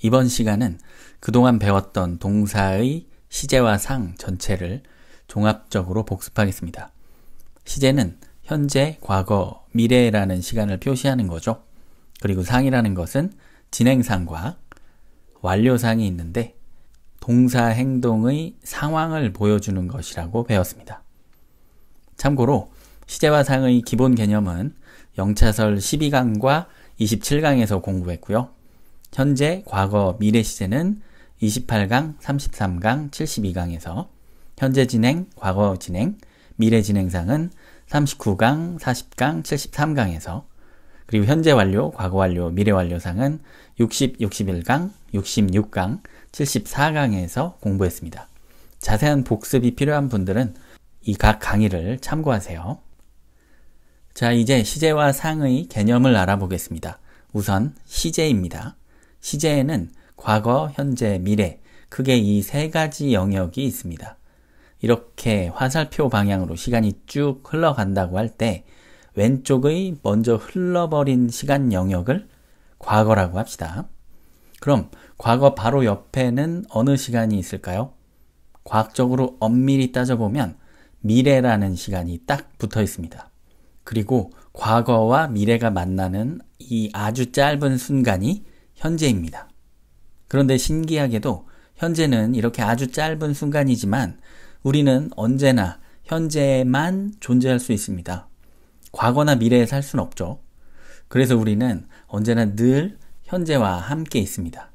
이번 시간은 그동안 배웠던 동사의 시제와 상 전체를 종합적으로 복습하겠습니다. 시제는 현재, 과거, 미래라는 시간을 표시하는 거죠. 그리고 상이라는 것은 진행상과 완료상이 있는데 동사 행동의 상황을 보여주는 것이라고 배웠습니다. 참고로 시제와 상의 기본 개념은 영차설 12강과 27강에서 공부했고요. 현재, 과거, 미래 시제는 28강, 33강, 72강에서 현재 진행, 과거 진행, 미래 진행상은 39강, 40강, 73강에서 그리고 현재 완료, 과거 완료, 미래 완료상은 60, 61강, 66강, 74강에서 공부했습니다. 자세한 복습이 필요한 분들은 이 각 강의를 참고하세요. 자, 이제 시제와 상의 개념을 알아보겠습니다. 우선 시제입니다. 시제에는 과거, 현재, 미래, 크게 이 세 가지 영역이 있습니다. 이렇게 화살표 방향으로 시간이 쭉 흘러간다고 할 때 왼쪽의 먼저 흘러버린 시간 영역을 과거라고 합시다. 그럼 과거 바로 옆에는 어느 시간이 있을까요? 과학적으로 엄밀히 따져보면 미래라는 시간이 딱 붙어 있습니다. 그리고 과거와 미래가 만나는 이 아주 짧은 순간이 현재입니다. 그런데 신기하게도 현재는 이렇게 아주 짧은 순간이지만 우리는 언제나 현재에만 존재할 수 있습니다. 과거나 미래에 살 수는 없죠. 그래서 우리는 언제나 늘 현재와 함께 있습니다.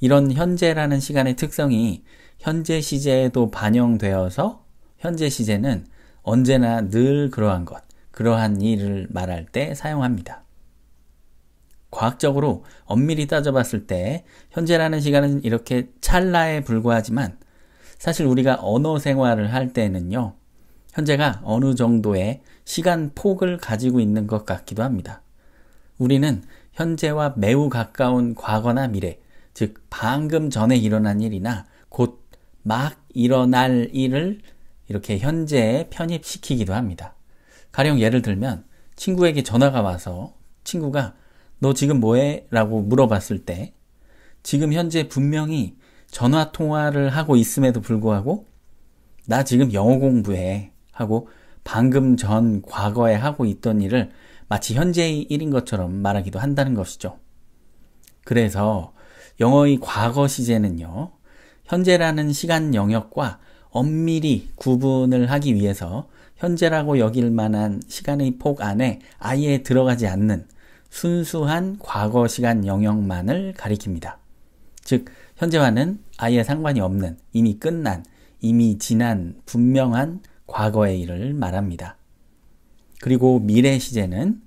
이런 현재라는 시간의 특성이 현재 시제에도 반영되어서 현재 시제는 언제나 늘 그러한 것, 그러한 일을 말할 때 사용합니다. 과학적으로 엄밀히 따져봤을 때 현재라는 시간은 이렇게 찰나에 불과하지만 사실 우리가 언어 생활을 할 때는요, 현재가 어느 정도의 시간 폭을 가지고 있는 것 같기도 합니다. 우리는 현재와 매우 가까운 과거나 미래, 즉 방금 전에 일어난 일이나 곧 막 일어날 일을 이렇게 현재에 편입시키기도 합니다. 가령 예를 들면 친구에게 전화가 와서 친구가 너 지금 뭐해? 라고 물어봤을 때 지금 현재 분명히 전화 통화를 하고 있음에도 불구하고 나 지금 영어 공부해 하고 방금 전 과거에 하고 있던 일을 마치 현재의 일인 것처럼 말하기도 한다는 것이죠. 그래서 영어의 과거 시제는요, 현재라는 시간 영역과 엄밀히 구분을 하기 위해서 현재라고 여길 만한 시간의 폭 안에 아예 들어가지 않는 순수한 과거 시간 영역만을 가리킵니다. 즉, 현재와는 아예 상관이 없는, 이미 끝난, 이미 지난 분명한 과거의 일을 말합니다. 그리고 미래 시제는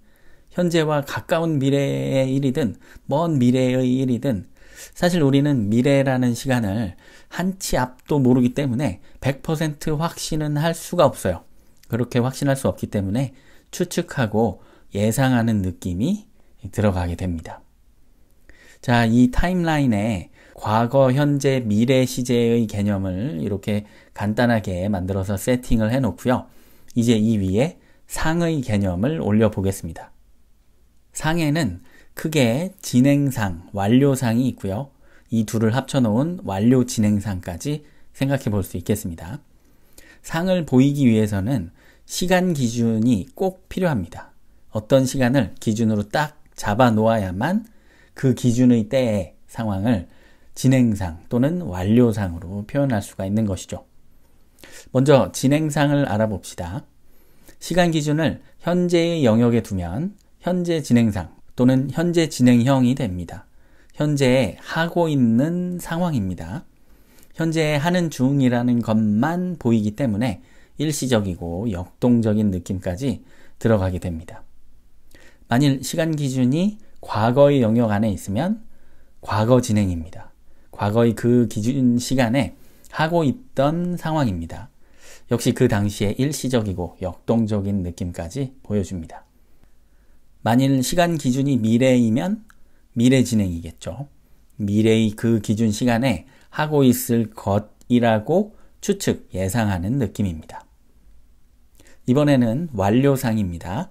현재와 가까운 미래의 일이든 먼 미래의 일이든 사실 우리는 미래라는 시간을 한치 앞도 모르기 때문에 100% 확신은 할 수가 없어요. 그렇게 확신할 수 없기 때문에 추측하고 예상하는 느낌이 들어가게 됩니다. 자, 이 타임라인에 과거, 현재, 미래 시제의 개념을 이렇게 간단하게 만들어서 세팅을 해놓고요. 이제 이 위에 상의 개념을 올려보겠습니다. 상에는 크게 진행상, 완료상이 있고요. 이 둘을 합쳐놓은 완료 진행상까지 생각해 볼 수 있겠습니다. 상을 보이기 위해서는 시간 기준이 꼭 필요합니다. 어떤 시간을 기준으로 딱 잡아 놓아야만 그 기준의 때의 상황을 진행상 또는 완료상으로 표현할 수가 있는 것이죠. 먼저 진행상을 알아봅시다. 시간 기준을 현재의 영역에 두면 현재 진행상 또는 현재 진행형이 됩니다. 현재에 하고 있는 상황입니다. 현재 하는 중이라는 것만 보이기 때문에 일시적이고 역동적인 느낌까지 들어가게 됩니다. 만일 시간 기준이 과거의 영역 안에 있으면 과거 진행입니다. 과거의 그 기준 시간에 하고 있던 상황입니다. 역시 그 당시에 일시적이고 역동적인 느낌까지 보여줍니다. 만일 시간 기준이 미래이면 미래 진행이겠죠. 미래의 그 기준 시간에 하고 있을 것이라고 추측, 예상하는 느낌입니다. 이번에는 완료상입니다.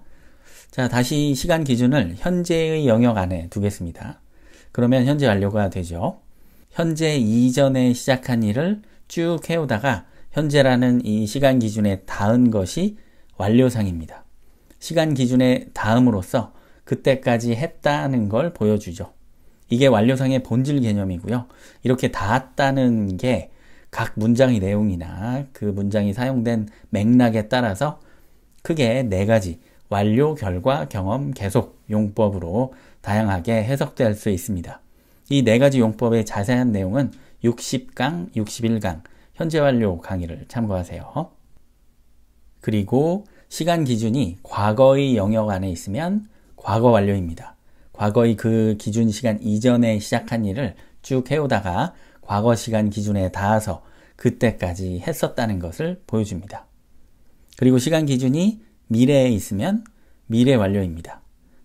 자, 다시 시간 기준을 현재의 영역 안에 두겠습니다. 그러면 현재 완료가 되죠. 현재 이전에 시작한 일을 쭉 해오다가 현재라는 이 시간 기준에 닿은 것이 완료상입니다. 시간 기준에 닿음으로써 그때까지 했다는 걸 보여주죠. 이게 완료상의 본질 개념이고요. 이렇게 닿았다는 게 각 문장의 내용이나 그 문장이 사용된 맥락에 따라서 크게 4가지 완료, 결과, 경험, 계속 용법으로 다양하게 해석될 수 있습니다. 이 4가지 용법의 자세한 내용은 60강, 61강 현재 완료 강의를 참고하세요. 그리고 시간 기준이 과거의 영역 안에 있으면 과거 완료입니다. 과거의 그 기준 시간 이전에 시작한 일을 쭉 해오다가 과거 시간 기준에 닿아서 그때까지 했었다는 것을 보여줍니다. 그리고 시간 기준이 미래에 있으면 미래 완료입니다.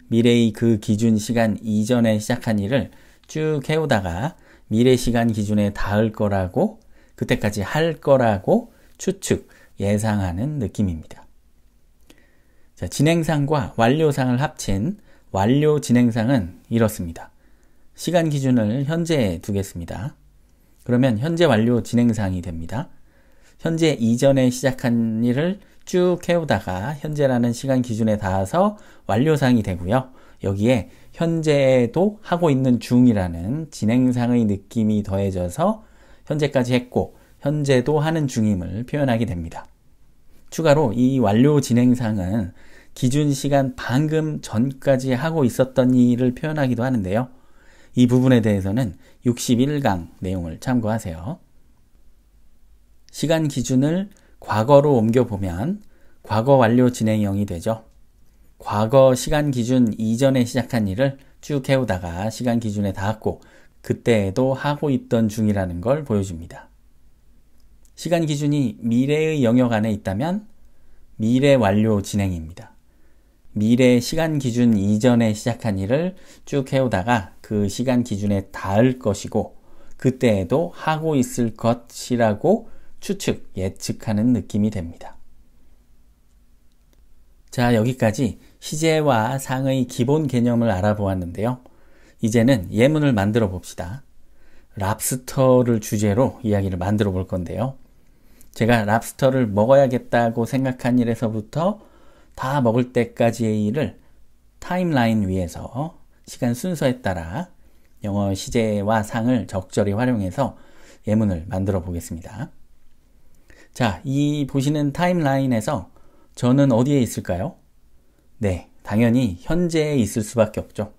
미래의 그 기준 시간 이전에 시작한 일을 쭉 해오다가 미래 시간 기준에 닿을 거라고, 그때까지 할 거라고 추측, 예상하는 느낌입니다. 자, 진행상과 완료상을 합친 완료 진행상은 이렇습니다. 시간 기준을 현재에 두겠습니다. 그러면 현재 완료 진행상이 됩니다. 현재 이전에 시작한 일을 쭉 해오다가 현재라는 시간 기준에 닿아서 완료상이 되고요. 여기에 현재도 하고 있는 중이라는 진행상의 느낌이 더해져서 현재까지 했고 현재도 하는 중임을 표현하게 됩니다. 추가로 이 완료 진행상은 기준 시간 방금 전까지 하고 있었던 일을 표현하기도 하는데요. 이 부분에 대해서는 61강 내용을 참고하세요. 시간 기준을 과거로 옮겨보면 과거 완료 진행형이 되죠. 과거 시간 기준 이전에 시작한 일을 쭉 해오다가 시간 기준에 닿았고 그때에도 하고 있던 중이라는 걸 보여줍니다. 시간 기준이 미래의 영역 안에 있다면 미래 완료 진행입니다. 미래 시간 기준 이전에 시작한 일을 쭉 해오다가 그 시간 기준에 닿을 것이고 그때에도 하고 있을 것이라고 추측, 예측하는 느낌이 됩니다. 자, 여기까지 시제와 상의 기본 개념을 알아보았는데요. 이제는 예문을 만들어 봅시다. 랍스터를 주제로 이야기를 만들어 볼 건데요. 제가 랍스터를 먹어야겠다고 생각한 일에서부터 다 먹을 때까지의 일을 타임라인 위에서 시간 순서에 따라 영어 시제와 상을 적절히 활용해서 예문을 만들어 보겠습니다. 자, 이 보시는 타임라인에서 저는 어디에 있을까요? 네, 당연히 현재에 있을 수밖에 없죠.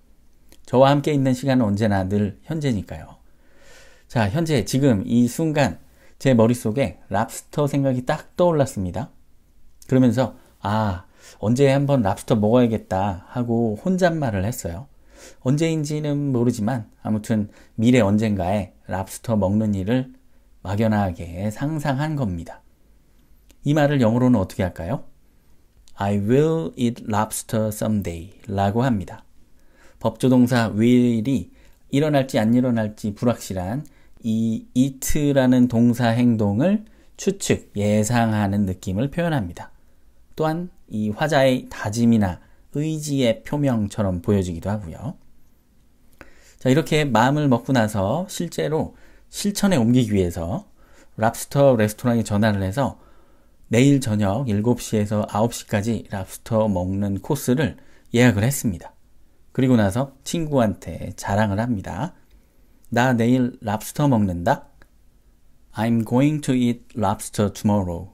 저와 함께 있는 시간은 언제나 늘 현재니까요. 자, 현재 지금 이 순간 제 머릿속에 랍스터 생각이 딱 떠올랐습니다. 그러면서 언제 한번 랍스터 먹어야겠다 하고 혼잣말을 했어요. 언제인지는 모르지만 아무튼 미래 언젠가에 랍스터 먹는 일을 막연하게 상상한 겁니다. 이 말을 영어로는 어떻게 할까요? I will eat lobster someday 라고 합니다. 법조동사 will이 일어날지 안 일어날지 불확실한 이 eat라는 동사 행동을 추측, 예상하는 느낌을 표현합니다. 또한 이 화자의 다짐이나 의지의 표명처럼 보여지기도 하고요. 자, 이렇게 마음을 먹고 나서 실제로 실천에 옮기기 위해서 랍스터 레스토랑에 전화를 해서 내일 저녁 7시에서 9시까지 랍스터 먹는 코스를 예약을 했습니다. 그리고 나서 친구한테 자랑을 합니다. 나 내일 랍스터 먹는다? I'm going to eat lobster tomorrow.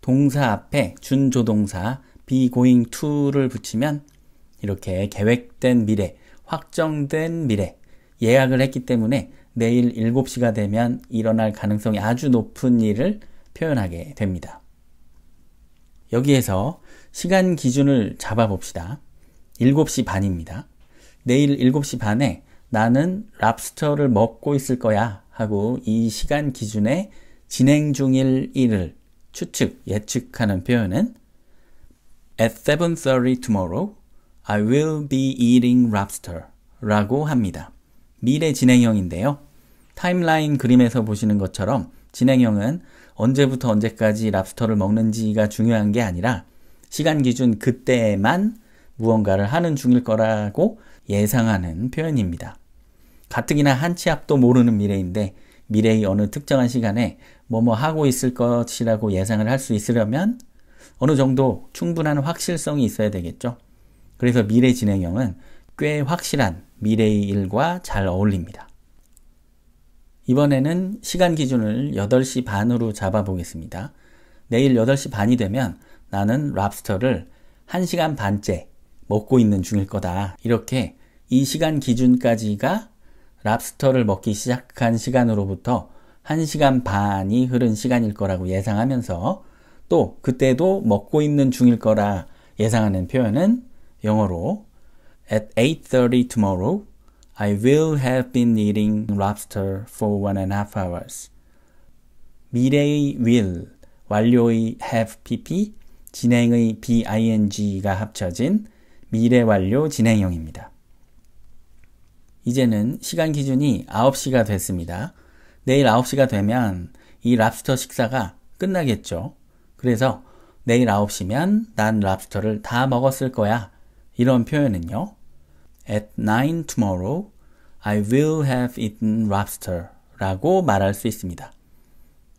동사 앞에 준조동사 be going to를 붙이면 이렇게 계획된 미래, 확정된 미래, 예약을 했기 때문에 내일 7시가 되면 일어날 가능성이 아주 높은 일을 표현하게 됩니다. 여기에서 시간 기준을 잡아봅시다. 7시 반입니다. 내일 7시 반에 나는 랍스터를 먹고 있을 거야 하고 이 시간 기준에 진행 중일 일을 추측, 예측하는 표현은 At 7:30 tomorrow, I will be eating lobster 라고 합니다. 미래 진행형인데요. 타임라인 그림에서 보시는 것처럼 진행형은 언제부터 언제까지 랍스터를 먹는지가 중요한 게 아니라 시간 기준 그때에만 무언가를 하는 중일 거라고 예상하는 표현입니다. 가뜩이나 한 치 앞도 모르는 미래인데 미래의 어느 특정한 시간에 뭐뭐 하고 있을 것이라고 예상을 할 수 있으려면 어느 정도 충분한 확실성이 있어야 되겠죠. 그래서 미래 진행형은 꽤 확실한 미래의 일과 잘 어울립니다. 이번에는 시간 기준을 8시 반으로 잡아보겠습니다. 내일 8시 반이 되면 나는 랍스터를 1시간 반째 먹고 있는 중일 거다. 이렇게 이 시간 기준까지가 랍스터를 먹기 시작한 시간으로부터 1시간 반이 흐른 시간일 거라고 예상하면서 또 그때도 먹고 있는 중일 거라 예상하는 표현은 영어로 At 8:30 tomorrow, I will have been eating lobster for 1.5 hours. 미래의 will, 완료의 have pp, 진행의 bing가 합쳐진 미래 완료 진행형입니다. 이제는 시간 기준이 9시가 됐습니다. 내일 9시가 되면 이 랍스터 식사가 끝나겠죠. 그래서 내일 9시면 난 랍스터를 다 먹었을 거야. 이런 표현은요. At 9 tomorrow, I will have eaten lobster 라고 말할 수 있습니다.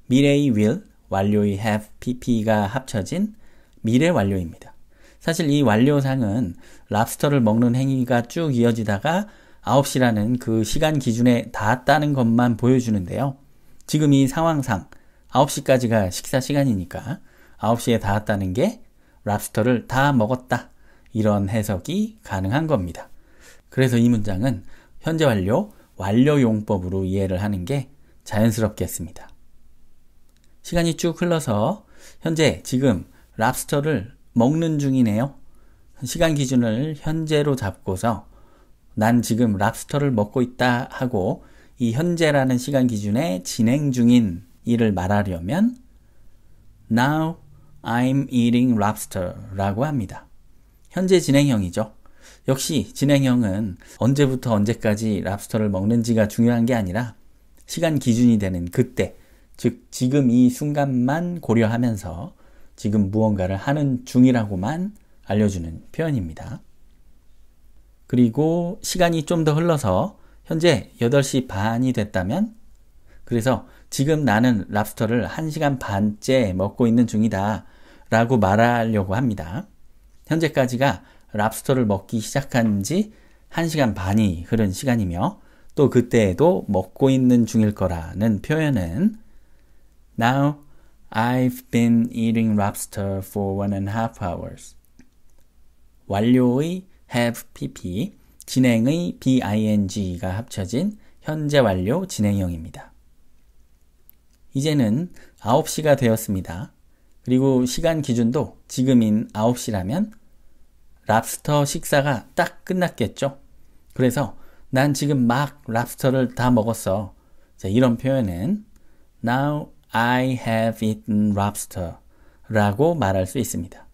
미래의 will, 완료의 have, pp가 합쳐진 미래 완료입니다. 사실 이 완료상은 랍스터를 먹는 행위가 쭉 이어지다가 9시라는 그 시간 기준에 닿았다는 것만 보여주는데요. 지금 이 상황상 9시까지가 식사 시간이니까 9시에 닿았다는 게 랍스터를 다 먹었다. 이런 해석이 가능한 겁니다. 그래서 이 문장은 현재 완료, 완료용법으로 이해를 하는 게 자연스럽겠습니다. 시간이 쭉 흘러서 현재 지금 랍스터를 먹는 중이네요. 시간 기준을 현재로 잡고서 난 지금 랍스터를 먹고 있다 하고 이 현재라는 시간 기준에 진행 중인 일을 말하려면 Now I'm eating lobster 라고 합니다. 현재 진행형이죠. 역시 진행형은 언제부터 언제까지 랍스터를 먹는지가 중요한 게 아니라 시간 기준이 되는 그때, 즉 지금 이 순간만 고려하면서 지금 무언가를 하는 중이라고만 알려주는 표현입니다. 그리고 시간이 좀 더 흘러서 현재 8시 반이 됐다면 그래서 지금 나는 랍스터를 1시간 반째 먹고 있는 중이다 라고 말하려고 합니다. 현재까지가 랍스터를 먹기 시작한 지 1시간 반이 흐른 시간이며 또 그때에도 먹고 있는 중일 거라는 표현은 Now I've been eating lobster for 1.5 hours. 완료의 have pp, 진행의 bing가 합쳐진 현재 완료 진행형입니다. 이제는 9시가 되었습니다. 그리고 시간 기준도 지금인 9시라면 랍스터 식사가 딱 끝났겠죠. 그래서 난 지금 막 랍스터를 다 먹었어. 자, 이런 표현은 Now I have eaten lobster 라고 말할 수 있습니다.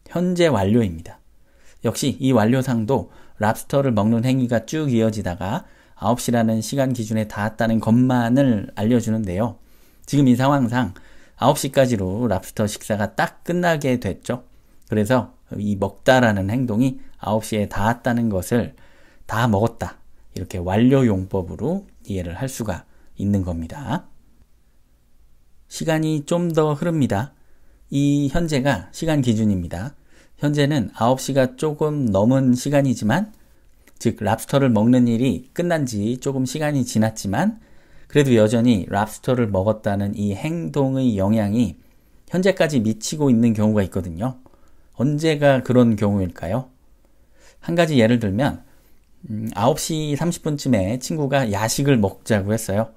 현재 완료입니다. 역시 이 완료상도 랍스터를 먹는 행위가 쭉 이어지다가 9시라는 시간 기준에 닿았다는 것만을 알려주는데요. 지금 이 상황상 9시까지로 랍스터 식사가 딱 끝나게 됐죠. 그래서 이 먹다라는 행동이 9시에 닿았다는 것을 다 먹었다. 이렇게 완료용법으로 이해를 할 수가 있는 겁니다. 시간이 좀 더 흐릅니다. 이 현재가 시간 기준입니다. 현재는 9시가 조금 넘은 시간이지만 즉 랍스터를 먹는 일이 끝난 지 조금 시간이 지났지만 그래도 여전히 랍스터를 먹었다는 이 행동의 영향이 현재까지 미치고 있는 경우가 있거든요. 언제가 그런 경우일까요? 한 가지 예를 들면 9시 30분쯤에 친구가 야식을 먹자고 했어요.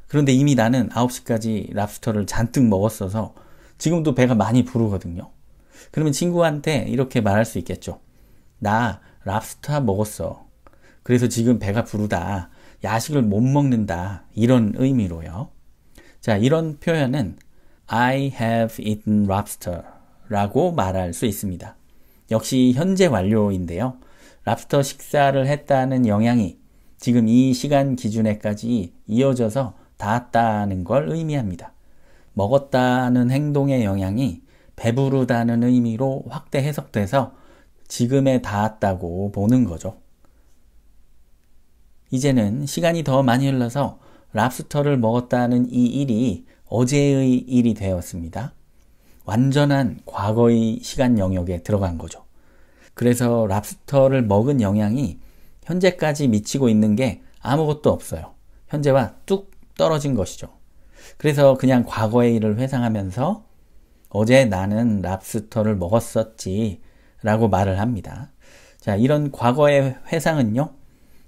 그런데 이미 나는 9시까지 랍스터를 잔뜩 먹었어서 지금도 배가 많이 부르거든요. 그러면 친구한테 이렇게 말할 수 있겠죠. 나 랍스터 먹었어. 그래서 지금 배가 부르다. 야식을 못 먹는다. 이런 의미로요. 자, 이런 표현은 I have eaten lobster 라고 말할 수 있습니다. 역시 현재 완료인데요. 랍스터 식사를 했다는 영향이 지금 이 시간 기준에까지 이어져서 닿았다는 걸 의미합니다. 먹었다는 행동의 영향이 배부르다는 의미로 확대 해석돼서 지금에 닿았다고 보는 거죠. 이제는 시간이 더 많이 흘러서 랍스터를 먹었다는 이 일이 어제의 일이 되었습니다. 완전한 과거의 시간 영역에 들어간 거죠. 그래서 랍스터를 먹은 영향이 현재까지 미치고 있는 게 아무것도 없어요. 현재와 뚝 떨어진 것이죠. 그래서 그냥 과거의 일을 회상하면서 어제 나는 랍스터를 먹었었지 라고 말을 합니다. 자, 이런 과거의 회상은요,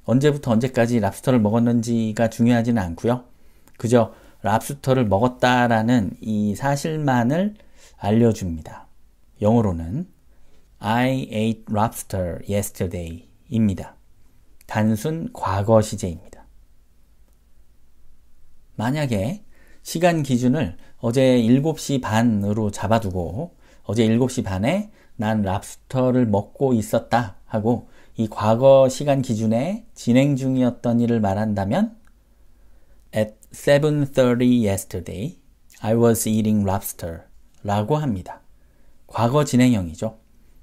언제부터 언제까지 랍스터를 먹었는지가 중요하지는 않고요. 그저 랍스터를 먹었다라는 이 사실만을 알려줍니다. 영어로는 I ate lobster yesterday 입니다. 단순 과거 시제입니다. 만약에 시간 기준을 어제 7시 반으로 잡아두고 어제 7시 반에 난 랍스터를 먹고 있었다 하고 이 과거 시간 기준에 진행 중이었던 일을 말한다면 At 7:30 yesterday, I was eating lobster 라고 합니다. 과거 진행형이죠.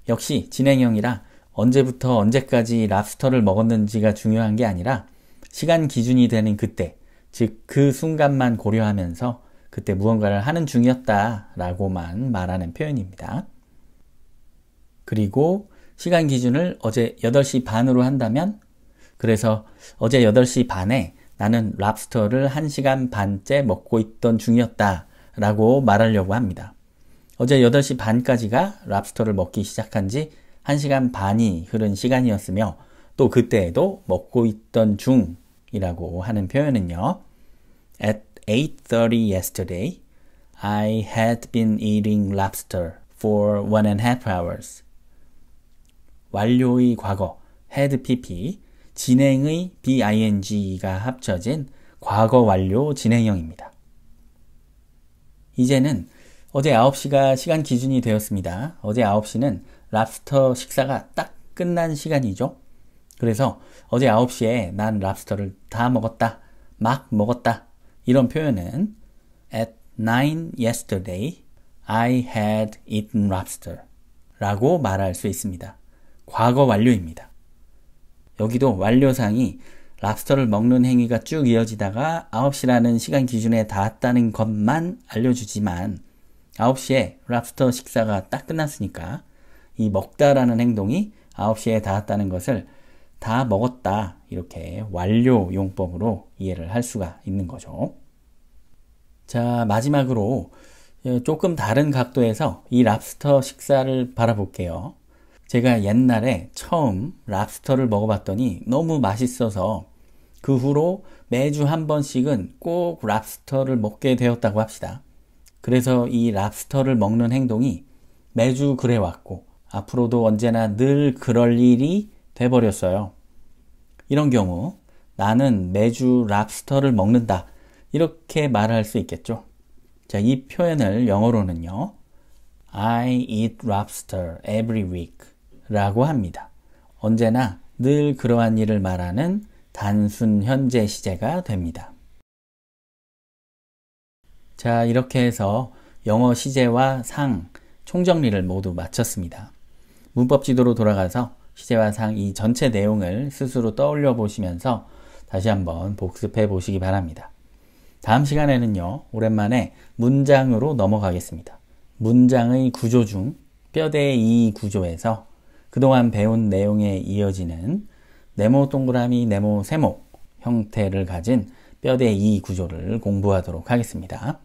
역시 진행형이라 언제부터 언제까지 랍스터를 먹었는지가 중요한 게 아니라 시간 기준이 되는 그때, 즉 그 순간만 고려하면서 그때 무언가를 하는 중이었다 라고만 말하는 표현입니다. 그리고 시간 기준을 어제 8시 반으로 한다면 그래서 어제 8시 반에 나는 랍스터를 1시간 반째 먹고 있던 중이었다 라고 말하려고 합니다. 어제 8시 반까지가 랍스터를 먹기 시작한 지 1시간 반이 흐른 시간이었으며 또 그때에도 먹고 있던 중이라고 하는 표현은요. At 8:30 yesterday, I had been eating lobster for 1.5 hours. 완료의 과거, had pp, 진행의 bing가 합쳐진 과거 완료 진행형입니다. 이제는 어제 9시가 시간 기준이 되었습니다. 어제 9시는 랍스터 식사가 딱 끝난 시간이죠. 그래서 어제 9시에 난 랍스터를 다 먹었다, 막 먹었다 이런 표현은 At 9 yesterday, I had eaten lobster 라고 말할 수 있습니다. 과거 완료입니다. 여기도 완료상이 랍스터를 먹는 행위가 쭉 이어지다가 9시라는 시간 기준에 닿았다는 것만 알려주지만 9시에 랍스터 식사가 딱 끝났으니까 이 먹다라는 행동이 9시에 닿았다는 것을 다 먹었다 이렇게 완료 용법으로 이해를 할 수가 있는 거죠. 자, 마지막으로 조금 다른 각도에서 이 랍스터 식사를 바라볼게요. 제가 옛날에 처음 랍스터를 먹어봤더니 너무 맛있어서 그 후로 매주 한 번씩은 꼭 랍스터를 먹게 되었다고 합시다. 그래서 이 랍스터를 먹는 행동이 매주 그래왔고 앞으로도 언제나 늘 그럴 일이 돼버렸어요. 이런 경우 나는 매주 랍스터를 먹는다 이렇게 말할 수 있겠죠. 자, 이 표현을 영어로는요. I eat lobster every week 라고 합니다. 언제나 늘 그러한 일을 말하는 단순 현재 시제가 됩니다. 자, 이렇게 해서 영어 시제와 상, 총정리를 모두 마쳤습니다. 문법 지도로 돌아가서 시제와 상 이 전체 내용을 스스로 떠올려 보시면서 다시 한번 복습해 보시기 바랍니다. 다음 시간에는요, 오랜만에 문장으로 넘어가겠습니다. 문장의 구조 중 뼈대 이 구조에서 그동안 배운 내용에 이어지는 네모 동그라미, 네모 세모 형태를 가진 뼈대 이 구조를 공부하도록 하겠습니다.